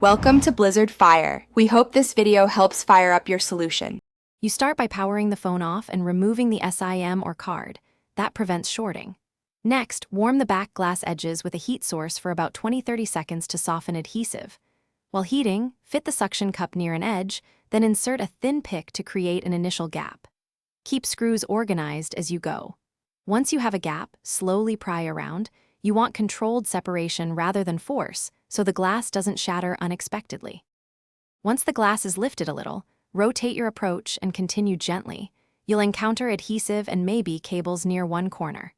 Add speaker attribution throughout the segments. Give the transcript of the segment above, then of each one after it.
Speaker 1: Welcome to Blizzard Fire. We hope this video helps fire up your solution.
Speaker 2: You start by powering the phone off and removing the SIM or card. That prevents shorting. Next, warm the back glass edges with a heat source for about 20-30 seconds to soften adhesive. While heating, fit the suction cup near an edge, then insert a thin pick to create an initial gap. Keep screws organized as you go. Once you have a gap, slowly pry around. You want controlled separation rather than force, so the glass doesn't shatter unexpectedly. Once the glass is lifted a little, rotate your approach and continue gently. You'll encounter adhesive and maybe cables near one corner.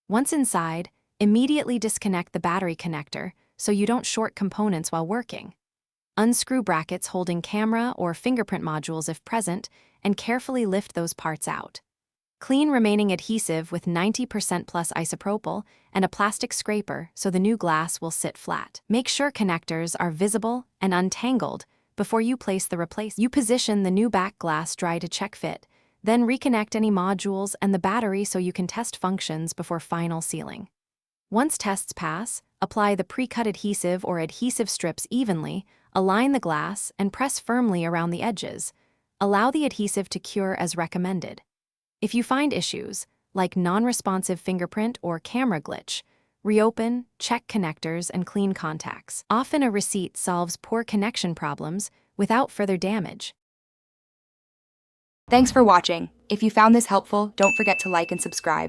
Speaker 2: Once inside, immediately disconnect the battery connector so you don't short components while working. Unscrew brackets holding camera or fingerprint modules if present, and carefully lift those parts out. Clean remaining adhesive with 90% plus isopropyl and a plastic scraper so the new glass will sit flat. Make sure connectors are visible and untangled before you place the replacement. You position the new back glass dry to check fit, then reconnect any modules and the battery so you can test functions before final sealing. Once tests pass, apply the pre-cut adhesive or adhesive strips evenly, align the glass, and press firmly around the edges. Allow the adhesive to cure as recommended. If you find issues, like non-responsive fingerprint or camera glitch, reopen, check connectors, and clean contacts. Often a receipt solves poor connection problems without further damage.
Speaker 1: Thanks for watching. If you found this helpful, don't forget to like and subscribe.